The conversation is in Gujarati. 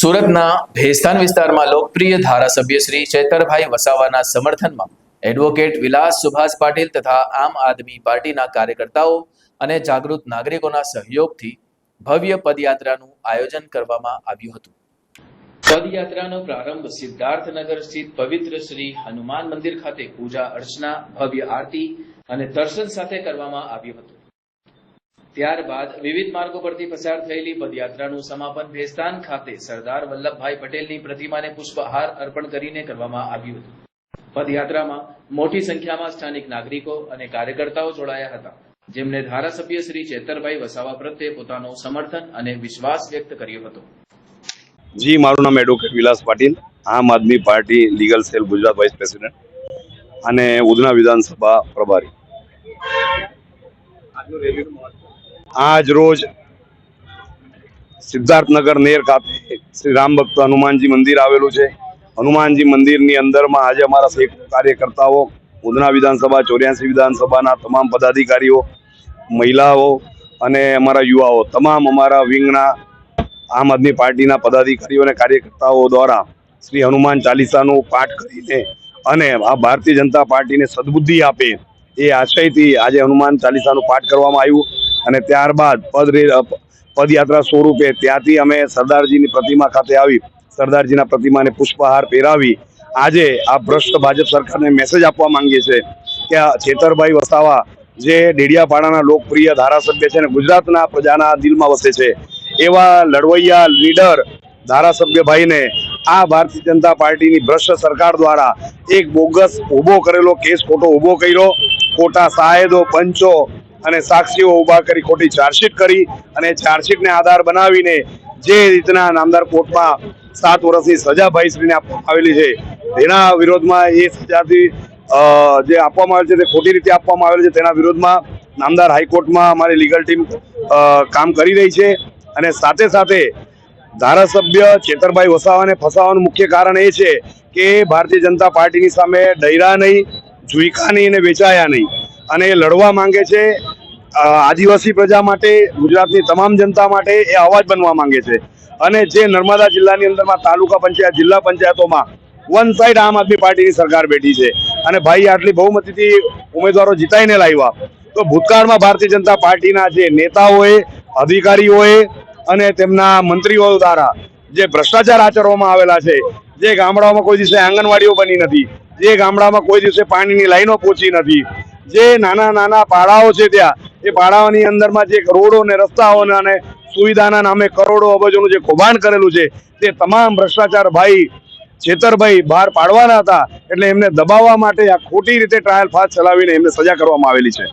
સુરતના ભેસ્તાન વિસ્તારમાં લોકપ્રિય ધારાસભ્ય શ્રી ચેતરભાઈ વસાવાના સમર્થનમાં એડવોકેટ વિલાસ સુભાષ પાટીલ તથા આમ આદમી પાર્ટીના કાર્યકર્તાઓ અને જાગૃત નાગરિકોના સહયોગથી ભવ્ય પદયાત્રાનું આયોજન કરવામાં આવ્યું હતું। પદયાત્રાનો પ્રારંભ સિદ્ધાર્થનગર સ્થિત પવિત્ર શ્રી હનુમાન મંદિર ખાતે પૂજા અર્ચના, ભવ્ય આરતી અને દર્શન સાથે કરવામાં આવ્યું હતું। ત્યારબાદ વિવિધ માર્ગો પરથી પસાર થયેલી પદયાત્રાનું સમાપન ભેસ્તાન ખાતે સરદાર વલ્લભભાઈ પટેલની પ્રતિમાને પુષ્પહાર અર્પણ કરીને કરવામાં આવ્યું હતું। પદયાત્રામાં મોટી સંખ્યામાં સ્થાનિક નાગરિકો અને કાર્યકર્તાઓ જોડાયા હતા, જેમણે ધારાસભ્ય શ્રી ચેતરભાઈ વસાવા પ્રત્યે પોતાનો સમર્થન અને વિશ્વાસ વ્યક્ત કર્યો હતો। जी, मारू नाम एडवोकेट विलास Patil, Aam Aadmi party legal cell Gujarat vice president અને ઉધના વિધાનસભા પ્રભારી। આજ રોજ સિદ્ધાર્થનગર નેર ખાતે શ્રી રામ ભક્ત હનુમાનજી મંદિર આવેલું છે। હનુમાનજી મંદિરની અંદરમાં આજે અમારા કાર્યકર્તાઓ, ઉધના વિધાનસભા 84 વિધાનસભાના તમામ પદાધિકારીઓ, મહિલાઓ અને અમારા યુવાઓ, તમામ અમારા વિંગના આમ આદમી પાર્ટીના પદાધિકારીઓ અને કાર્યકર્તાઓ દ્વારા શ્રી હનુમાન ચાલીસાનું પાઠ કરીને અને આ ભારતીય જનતા પાર્ટીને સદબુદ્ધિ આપે એ આશયથી આજે હનુમાન ચાલીસાનું પાઠ કરવામાં આવ્યું અને ત્યારબાદ પદયાત્રા સ્વરૂપે ત્યાંથી અમે સરદારજીની પ્રતિમા ખાતે આવી સરદારજીના પ્રતિમાને પુષ્પહાર પહેરાવી આજે આ ભ્રષ્ટ ભાજપ સરકારને મેસેજ આપવા માંગીએ છીએ કે આ ચેતરભાઈ વસાવા જે ડેડિયાપાડાના લોકપ્રિય ધારાસભ્ય છે અને ગુજરાતના પ્રજાના દિલમાં વસે છે, એવા લડવૈયા લીડર ધારાસભ્યભાઈને આ ભારતીય જનતા પાર્ટીની ભ્રષ્ટ સરકાર દ્વારા એક બોગસ ઊભો કરેલો કેસ ખોટો ઊભો કર્યો, ખોટા સાહેદો, પંચો અને સાક્ષીઓ ઊભા કરી ખોટી ચાર્જશીટ કરી અને ચાર્જશીટને આધાર બનાવીને જે રીતના નામદાર કોર્ટમાં 7 વર્ષની સજા ભાઈશ્રીને આપવામાં આવેલી છે, તેના વિરોધમાં એ સજાથી જે આપવામાં આવે છે તે ખોટી રીતે આપવામાં આવેલી છે, તેના વિરોધમાં નામદાર હાઈકોર્ટમાં અમારી લીગલ ટીમ કામ કરી રહી છે। અને સાથે સાથે ધારાસભ્ય ચેતરભાઈ વસાવાને ફસાવાનું મુખ્ય કારણ એ છે કે ભારતીય જનતા પાર્ટીની સામે ડર્યા નહીં, ઝૂક્યા નહીં અને વેચાયા નહીં અને એ લડવા માંગે છે। આદિવાસી પ્રજા માટે, ગુજરાતની તમામ જનતા માટે એ અવાજ બનવા માંગે છે અને જે નર્મદા જિલ્લાની અંદરમાં તાલુકા પંચાયત, જિલ્લા પંચાયતોમાં વન સાઈડ આમ આદમી પાર્ટીની સરકાર બેઠી છે અને ભાઈ આટલી બહુમતીથી ઉમેદવારો જીતાઈને લાવ્યા, તો ભૂતકાળમાં ભારતીય જનતા પાર્ટીના જે નેતાઓએ, અધિકારીઓએ અને તેમના મંત્રીઓ દ્વારા જે ભ્રષ્ટાચાર આચરવામાં આવેલા છે, જે ગામડાઓમાં કોઈ દિવસે આંગણવાડીઓ બની નથી, જે ગામડામાં કોઈ દિવસે પાણીની લાઈનો પહોંચી નથી, જે નાના નાના પાડાઓ છે ત્યાં એ પાડાઓની અંદરમાં જે રોડો અને રસ્તાઓ અને સુવિધાના નામે કરોડો અબજોનું જે કૌભાંડ કરેલું છે, તે તમામ ભ્રષ્ટાચાર ભાઈ ચેતરભાઈ બહાર પાડવાના હતા, એટલે એમને દબાવવા માટે આ ખોટી રીતે ટ્રાયલ ફાસ્ટ ચલાવીને એમને સજા કરવામાં આવેલી છે।